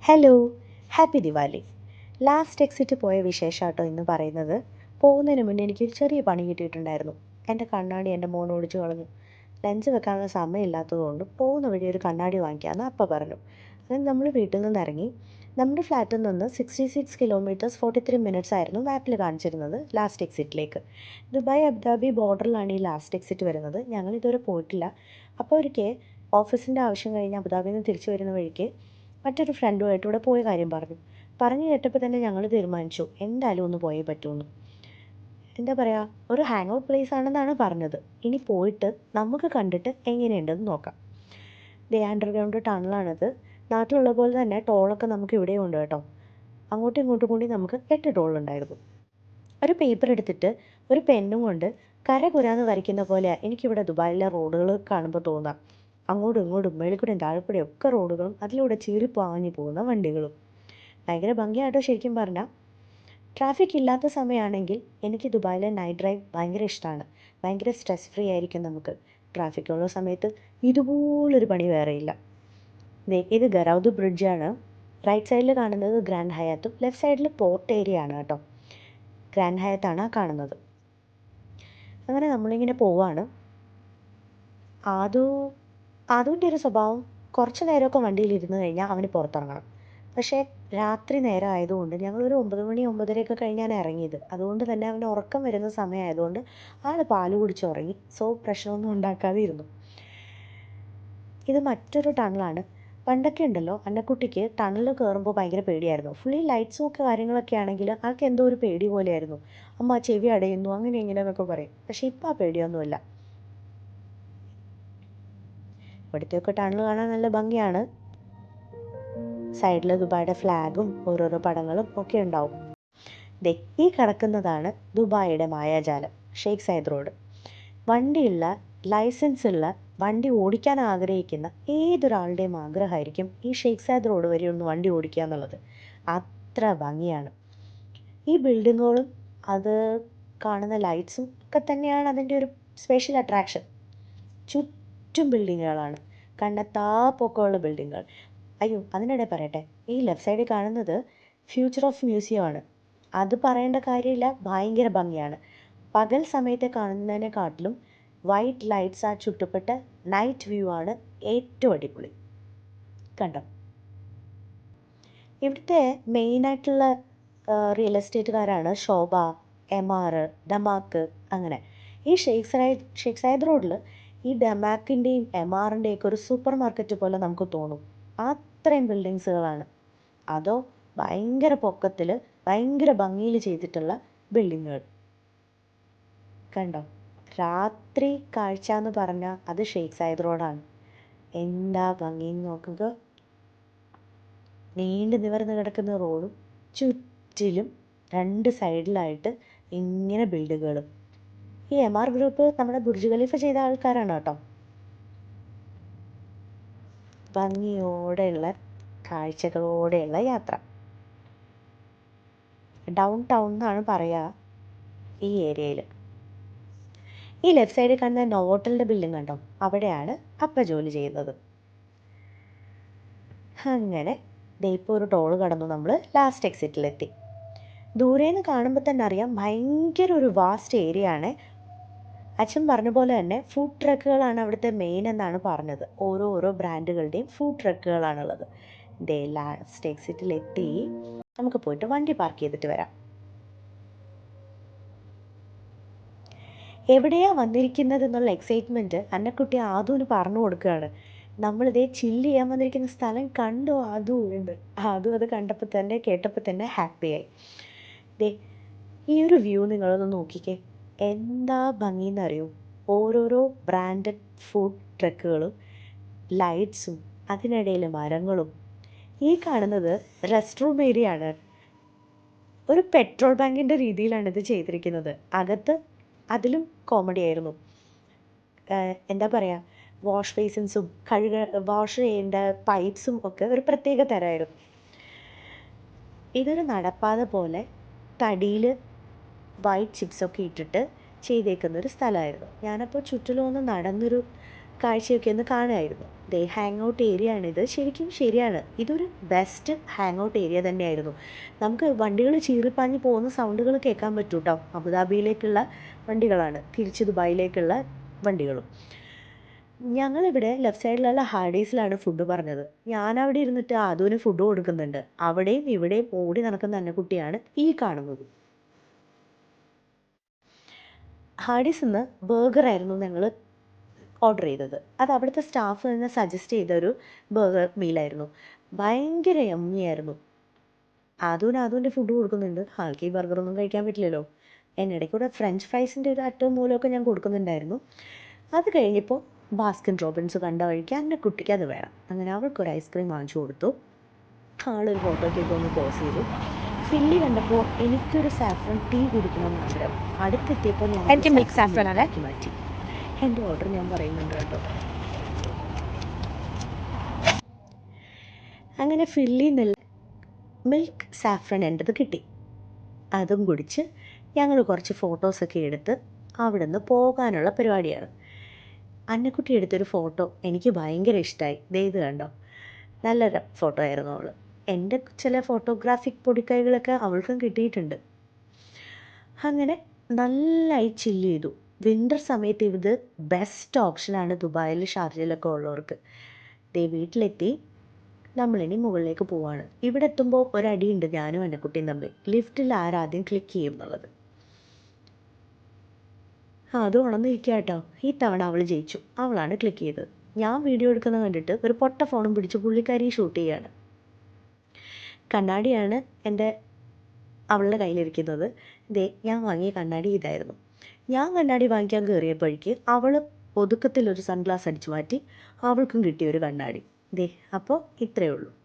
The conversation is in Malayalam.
Hello, happy Diwali. Last exit പോയ വിശേഷാട്ടോ ഇന്ന് പറയുന്നത്. പോകുന്നതിന് മുന്നേ എനിക്കൊരു ചെറിയ പണി കിട്ടിയിട്ടുണ്ടായിരുന്നു. എൻ്റെ കണ്ണാടി എൻ്റെ മോൻ ഓടിച്ചു കളഞ്ഞു. ലഞ്ച് വെക്കാനുള്ള സമയമില്ലാത്തതുകൊണ്ട് പോകുന്ന വഴി ഒരു കണ്ണാടി വാങ്ങിക്കാമെന്ന് അപ്പ പറഞ്ഞു. അങ്ങനെ നമ്മൾ വീട്ടിൽ നിന്ന് ഇറങ്ങി. നമ്മുടെ ഫ്ലാറ്റിൽ നിന്ന് 66 കിലോമീറ്റേഴ്സ് 43 മിനിറ്റ്സ് ആയിരുന്നു മാപ്പിൽ കാണിച്ചിരുന്നത് ലാസ്റ്റ് എക്സിറ്റിലേക്ക്. ദുബായ് അബുദാബി ബോർഡറിലാണ് ഈ ലാസ്റ്റ് എക്സിറ്റ് വരുന്നത്. ഞങ്ങൾ ഇതുവരെ പോയിട്ടില്ല. അപ്പോൾ ഒരിക്കൽ ഓഫീസിൻ്റെ ആവശ്യം കഴിഞ്ഞ് അബുദാബിയിൽ നിന്ന് തിരിച്ചു വരുന്ന വഴിക്ക് മറ്റൊരു ഫ്രണ്ടുമായിട്ട് ഇവിടെ പോയ കാര്യം പറഞ്ഞു കേട്ടപ്പോൾ തന്നെ ഞങ്ങൾ തീരുമാനിച്ചു എന്തായാലും ഒന്ന് പോയേ പറ്റുമെന്ന്. എന്താ പറയുക, ഒരു ഹാങ് ഔട്ട് പ്ലേസ് ആണെന്നാണ് പറഞ്ഞത്. ഇനി പോയിട്ട് നമുക്ക് കണ്ടിട്ട് എങ്ങനെയുണ്ടെന്ന് നോക്കാം. അണ്ടർഗ്രൗണ്ട് ടണലാണിത്. നാട്ടിലുള്ള പോലെ തന്നെ ടോളൊക്കെ നമുക്ക് ഇവിടെ ഉണ്ട് കേട്ടോ. അങ്ങോട്ടും ഇങ്ങോട്ടും കൂടി നമുക്ക് 8 ടോളുണ്ടായിരുന്നു. ഒരു പേപ്പർ എടുത്തിട്ട് ഒരു പെന്നും കൊണ്ട് കര കുരാന്ന് വരയ്ക്കുന്ന പോലെ എനിക്കിവിടെ ദുബായിലെ റോഡുകൾ കാണുമ്പോൾ തോന്നാം. അങ്ങോട്ടും ഇങ്ങോട്ടും മേളിക്കൂടെയും താഴെക്കൂടെയും ഒക്കെ റോഡുകളും അതിലൂടെ ചീറിപ്പാഞ്ഞു പോകുന്ന വണ്ടികളും. ഭയങ്കര ഭംഗിയായിട്ടോ ശരിക്കും പറഞ്ഞാൽ. ട്രാഫിക് ഇല്ലാത്ത സമയമാണെങ്കിൽ എനിക്ക് ദുബായിലെ നൈറ്റ് ഡ്രൈവ് ഭയങ്കര ഇഷ്ടമാണ്. ഭയങ്കര സ്ട്രെസ് ഫ്രീ ആയിരിക്കും നമുക്ക്. ട്രാഫിക്കുള്ള സമയത്ത് ഇതുപോലൊരു പണി വേറെയില്ല. ഇത് ഗറൗദ് ബ്രിഡ്ജാണ്. റൈറ്റ് സൈഡിൽ കാണുന്നത് ഗ്രാൻഡ് ഹയാത്തും ലെഫ്റ്റ് സൈഡിൽ പോർട്ട് ഏരിയ ആണ് കേട്ടോ. ഗ്രാൻഡ് ഹയാത്താണ് ആ കാണുന്നത്. അങ്ങനെ നമ്മളിങ്ങനെ പോവാണ്. ആദുവിൻ്റെ ഒരു സ്വഭാവം കുറച്ച് നേരമൊക്കെ വണ്ടിയിലിരുന്ന് കഴിഞ്ഞാൽ അവന് പുറത്തിറങ്ങണം. പക്ഷേ രാത്രി നേരം ആയതുകൊണ്ട് ഞങ്ങളൊരു 9 മണി 9:30 കഴിഞ്ഞാണ് ഇറങ്ങിയത്. അതുകൊണ്ട് തന്നെ അവന് ഉറക്കം വരുന്ന സമയമായതുകൊണ്ട് ആൾ പാല് കുടിച്ചുറങ്ങി. സോ പ്രശ്നമൊന്നും ഉണ്ടാക്കാതെ ഇരുന്നു. ഇത് മറ്റൊരു ടണലാണ്. പണ്ടൊക്കെ ഉണ്ടല്ലോ അന്നക്കുട്ടിക്ക് ടണൽ കയറുമ്പോൾ ഭയങ്കര പേടിയായിരുന്നു. ഫുള്ളി ലൈറ്റ്സും ഒക്കെ കാര്യങ്ങളൊക്കെ ആണെങ്കിൽ ആൾക്ക് എന്തോ ഒരു പേടി പോലെയായിരുന്നു. അമ്മ ചെവി അടയുന്നു അങ്ങനെ ഇങ്ങനെയെന്നൊക്കെ പറയും. പക്ഷേ ഇപ്പോൾ ആ പേടിയൊന്നുമില്ല. ഇവിടുത്തെയൊക്കെ ടണൽ കാണാൻ നല്ല ഭംഗിയാണ്. സൈഡിൽ ദുബായിയുടെ ഫ്ലാഗും ഓരോരോ പടങ്ങളും ഒക്കെ ഉണ്ടാവും. ഈ കിടക്കുന്നതാണ് ദുബായിയുടെ മായാജാലം, ഷെയ്ഖ് സയദ് റോഡ്. വണ്ടിയുള്ള ലൈസൻസ് ഉള്ള വണ്ടി ഓടിക്കാൻ ആഗ്രഹിക്കുന്ന ഏതൊരാളുടെയും ആഗ്രഹമായിരിക്കും ഈ ഷെയ്ഖ് സയദ് റോഡ് വരെ ഒന്ന് വണ്ടി ഓടിക്കുക എന്നുള്ളത്. അത്ര ഭംഗിയാണ്. ഈ ബിൽഡിങ്ങുകളും അത് കാണുന്ന ലൈറ്റ്സും ഒക്കെ തന്നെയാണ് അതിൻ്റെ ഒരു സ്പെഷ്യൽ അട്രാക്ഷൻ. ചുറ്റും ബിൽഡിങ്ങുകളാണ്, കണ്ണെത്താ പൊക്കമുള്ള ബിൽഡിങ്ങുകൾ. അയ്യോ, അതിനിടെ പറയട്ടെ, ഈ ലെഫ്റ്റ് സൈഡിൽ കാണുന്നത് ഫ്യൂച്ചർ ഓഫ് മ്യൂസിയം ആണ്. അത് പറയേണ്ട കാര്യമില്ല, ഭയങ്കര ഭംഗിയാണ്. പകൽ സമയത്തെ കാണുന്നതിനെക്കാട്ടിലും വൈറ്റ് ലൈറ്റ്സ് ആ ചുറ്റപ്പെട്ട നൈറ്റ് വ്യൂ ആണ് ഏറ്റവും അടിപൊളി. കണ്ടോ, ഇവിടുത്തെ മെയിനായിട്ടുള്ള റിയൽ എസ്റ്റേറ്റുകാരാണ് ശോഭ, എമാർ, ഡമാക്ക്. അങ്ങനെ ഈ ഷെയ്ഖ് സയദ് റോഡിൽ ഈ ഡമാക്കിൻ്റെയും എമാറിൻ്റെയൊക്കെ ഒരു സൂപ്പർ മാർക്കറ്റ് പോലെ നമുക്ക് തോന്നും. അത്രയും ബിൽഡിങ്സുകളാണ്. അതോ ഭയങ്കര പൊക്കത്തിൽ ഭയങ്കര ഭംഗിയിൽ ചെയ്തിട്ടുള്ള ബിൽഡിങ്ങുകൾ. കണ്ടോ, രാത്രി കാഴ്ച എന്ന് പറഞ്ഞാൽ അത് ഷെയ്ഖ് സയദ് റോഡാണ്. എന്താ ഭംഗിന്ന് നോക്കുക. നീണ്ടു നിവർന്ന് കിടക്കുന്ന റോഡും ചുറ്റിലും 2 സൈഡിലായിട്ട് ഇങ്ങനെ ബിൽഡിങ്ങുകളും. ഈ എമാർ ഗ്രൂപ്പ് നമ്മുടെ ബുർജ് ഖലീഫ ചെയ്ത ആൾക്കാരാണ് കേട്ടോ. ഭംഗിയോടെയുള്ള കാഴ്ചകളോടെയുള്ള യാത്ര. ഡൗൺ ടൗൺ എന്നാണ് പറയുക ഈ ഏരിയയിൽ. ഈ ലെഫ്റ്റ് സൈഡിൽ കാണുന്ന നോവോട്ടലിൻ്റെ ബിൽഡിംഗ് കണ്ടോ, അവിടെയാണ് അപ്പ ജോലി ചെയ്യുന്നത്. അങ്ങനെ ഇപ്പോൾ ഒരു ടോൾ കടന്നു നമ്മൾ ലാസ്റ്റ് എക്സിറ്റിലെത്തി. ദൂരേന്ന് കാണുമ്പോൾ തന്നെ അറിയാം ഭയങ്കര ഒരു വാസ്റ്റ് ഏരിയ ആണ്. അച്ഛൻ പറഞ്ഞ പോലെ തന്നെ ഫുഡ് ട്രക്കുകളാണ് അവിടുത്തെ മെയിൻ എന്നാണ് പറഞ്ഞത്. ഓരോ ബ്രാൻഡുകളുടെയും ഫുഡ് ട്രക്കുകളാണുള്ളത്. ലാസ്റ്റ് എക്സിറ്റിലെത്തി. നമുക്ക് പോയിട്ട് വണ്ടി പാർക്ക് ചെയ്തിട്ട് വരാം. എവിടെയാണ് വന്നിരിക്കുന്നത് എന്നുള്ള എക്സൈറ്റ്മെൻറ്റ് അന്നക്കുട്ടി ആദുവിന് പറഞ്ഞു കൊടുക്കുകയാണ്. നമ്മളിതേ ചില്ല് ചെയ്യാൻ വന്നിരിക്കുന്ന സ്ഥലം കണ്ടോ ആദു ഉണ്ട്. ആദു അത് കണ്ടപ്പോൾ തന്നെ കേട്ടപ്പോൾ തന്നെ ഹാപ്പിയായി. ഈ ഒരു വ്യൂ നിങ്ങളൊന്ന് നോക്കിക്കേ, എന്താ ഭംഗിയെന്നറിയോ. ഓരോരോ ബ്രാൻഡഡ് ഫുഡ് ട്രക്കുകളും ലൈറ്റ്സും അതിനിടയിൽ മരങ്ങളും. ഈ കാണുന്നത് റെസ്റ്റ് റൂം ഏരിയ ആണ്. ഒരു പെട്രോൾ ബാങ്കിൻ്റെ രീതിയിലാണ് ഇത് ചെയ്തിരിക്കുന്നത്. അകത്ത് അതിലും കോമഡി ആയിരുന്നു. എന്താ പറയുക, വാഷ് ബേസിൻസും വാഷ് ചെയ്യേണ്ട പൈപ്പ്സും ഒക്കെ ഒരു പ്രത്യേക തരമായിരുന്നു. ഇതൊരു നടപ്പാത പോലെ തടിയിൽ വൈറ്റ് ചിപ്സൊക്കെ ഇട്ടിട്ട് ചെയ്തേക്കുന്നൊരു സ്ഥലമായിരുന്നു. ഞാനപ്പോൾ ചുറ്റിലും ഒന്ന് നടന്നൊരു കാഴ്ചയൊക്കെ ഒന്ന് കാണുമായിരുന്നു. ദേ ഹാങ് ഔട്ട് ഏരിയ ആണിത്. ശരിക്കും ശരിയാണ്, ഇതൊരു ബെസ്റ്റ് ഹാങ് ഔട്ട് ഏരിയ തന്നെയായിരുന്നു. നമുക്ക് വണ്ടികൾ ചീറിപ്പാഞ്ഞ് പോകുന്ന സൗണ്ടുകൾ കേൾക്കാൻ പറ്റും കേട്ടോ. അബുദാബിയിലേക്കുള്ള വണ്ടികളാണ്, തിരിച്ച് ദുബായിലേക്കുള്ള വണ്ടികളും. ഞങ്ങളിവിടെ ലെഫ്റ്റ് സൈഡിലുള്ള ഹാർഡീസിലാണ് ഫുഡ് പറഞ്ഞത്. ഞാനവിടെ ഇരുന്നിട്ട് ആദുവിന് ഫുഡ് കൊടുക്കുന്നുണ്ട്. അവിടെയും ഇവിടെയും ഓടി നടക്കുന്ന അന്നക്കുട്ടിയാണ് ഈ കാണുന്നത്. ഹാർഡീസിൽ നിന്ന് ബർഗറായിരുന്നു ഞങ്ങൾ ഓർഡർ ചെയ്തത്. അത് അവിടുത്തെ സ്റ്റാഫ് തന്നെ സജസ്റ്റ് ചെയ്തൊരു ബർഗർ മീലായിരുന്നു. ഭയങ്കര യമ്മിയായിരുന്നു. ആദുവിൻ്റെ ഫുഡ് കൊടുക്കുന്നുണ്ട്. ആൾക്ക് ഈ ബർഗറൊന്നും കഴിക്കാൻ പറ്റില്ലല്ലോ. എന്നിടയ്ക്കൂടെ ഫ്രഞ്ച് ഫ്രൈസിൻ്റെ ഒരു അറ്റവും മൂലമൊക്കെ ഞാൻ കൊടുക്കുന്നുണ്ടായിരുന്നു. അത് കഴിഞ്ഞപ്പോൾ ബാസ്കിൻ റോബിൻസ് കണ്ട വഴിക്ക് അന്നക്കുട്ടിക്ക് അത് വേണം. അങ്ങനെ അവൾക്കൊരു ഐസ്ക്രീം വാങ്ങിച്ചു കൊടുത്തു. ആളൊരു ഫോട്ടോയ്ക്കൊക്കെ ഒന്ന് പോസ് ചെയ്തു. ഫില്ലി കണ്ടപ്പോൾ എനിക്കൊരു സാഫ്രൺ ടീ കുടിക്കണമെന്ന് ആഗ്രഹം. അടുത്തെത്തിയപ്പോൾ ഞാൻ മിക്സ് സാഫ്രൺ അല്ലേ മാറ്റി. എൻ്റെ ഓർഡർ ഞാൻ പറയുന്നുണ്ട് കേട്ടോ. അങ്ങനെ ഫില്ലി മിൽക്ക് സാഫ്രൺ എൻ്റെത് കിട്ടി. അതും കുടിച്ച് ഞങ്ങൾ കുറച്ച് ഫോട്ടോസൊക്കെ എടുത്ത് അവിടെ നിന്ന് പോകാനുള്ള പരിപാടിയാണ്. അന്നക്കുട്ടി എടുത്തൊരു ഫോട്ടോ എനിക്ക് ഭയങ്കര ഇഷ്ടമായി. ഇത് കണ്ടോ, നല്ലൊരു ഫോട്ടോ ആയിരുന്നു അവൾ. എൻ്റെ ചില ഫോട്ടോഗ്രാഫിക് പൊടിക്കൈകളൊക്കെ അവൾക്കും കിട്ടിയിട്ടുണ്ട്. അങ്ങനെ നല്ലതായി ചില്ല് ചെയ്തു. വിൻ്റർ സമയത്ത് ഇത് ബെസ്റ്റ് ഓപ്ഷനാണ് ദുബായിൽ ഷാർജയിലൊക്കെ ഉള്ളവർക്ക്. വീട്ടിലെത്തി നമ്മളിനി മുകളിലേക്ക് പോവാണ്. ഇവിടെ എത്തുമ്പോൾ ഒരടിയുണ്ട് ഞാനും അന്നക്കുട്ടിയും തമ്മിൽ. ലിഫ്റ്റിൽ ആരാദ്യം ക്ലിക്ക് ചെയ്യും എന്നുള്ളത്. അത് ഉണർന്നിരിക്കുക കേട്ടോ. ഈ തവണ അവൾ ജയിച്ചു. അവളാണ് ക്ലിക്ക് ചെയ്തത്. ഞാൻ വീഡിയോ എടുക്കുന്നത് കണ്ടിട്ട് ഒരു പൊട്ട ഫോണും പിടിച്ച് പുള്ളിക്കാരി ഷൂട്ട് ചെയ്യാണ്. കണ്ണാടിയാണ് അവളുടെ കയ്യിലിരിക്കുന്നത്. ഞാൻ വാങ്ങിയ കണ്ണാടി ഇതായിരുന്നു. ഞാൻ കണ്ണാടി വാങ്ങിക്കാൻ കയറിയപ്പോഴേക്ക് അവൾ ഒതുക്കത്തിലൊരു സൺഗ്ലാസ് അടിച്ചു മാറ്റി. അവൾക്കും കിട്ടിയൊരു കണ്ണാടി. അപ്പോൾ ഇത്രയേ ഉള്ളൂ.